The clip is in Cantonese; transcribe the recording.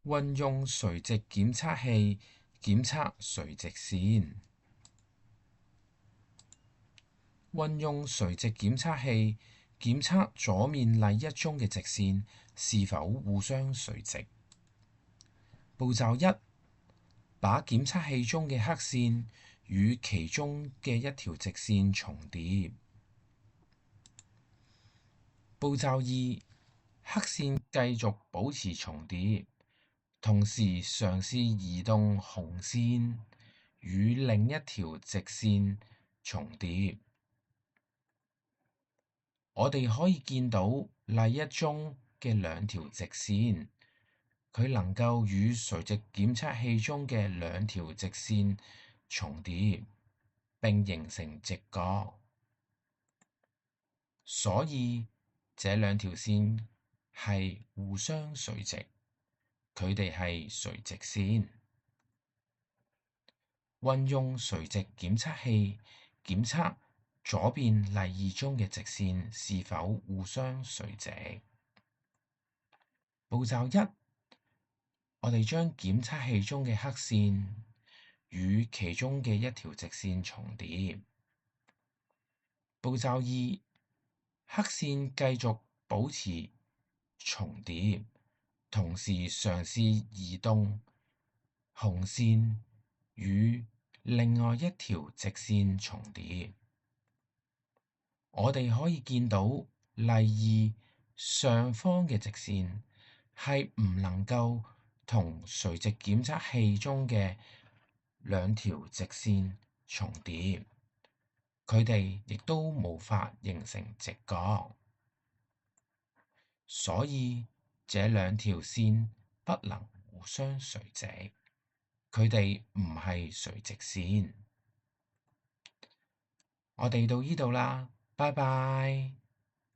運用垂直檢測器檢測垂直線。運用垂直檢測器檢測左面例一中嘅直線是否互相垂直。步驟一：把檢測器中嘅黑線與其中嘅一條直線重疊。步驟二：黑線繼續保持重疊，同時嘗試移動紅線與另一條直線重疊。我哋可以見到例一中嘅兩條直線，佢能夠與垂直檢測器中嘅兩條直線重疊並形成直角，所以這兩條線係互相垂直，佢哋係垂直線。運用垂直檢測器檢測左邊例二中嘅直線是否互相垂直。步驟一：我哋將檢測器中嘅黑線與其中嘅一條直線重疊。步驟二：黑線繼續保持重疊，同時嘗試移動紅線與另外一條直線重疊。我哋可以見到例二上方嘅直線係唔能夠同垂直檢測器中嘅兩條直線重疊，佢哋亦都無法形成直角，所以這兩條線不能互相垂直，佢哋唔係垂直線。我哋到呢度啦，拜拜。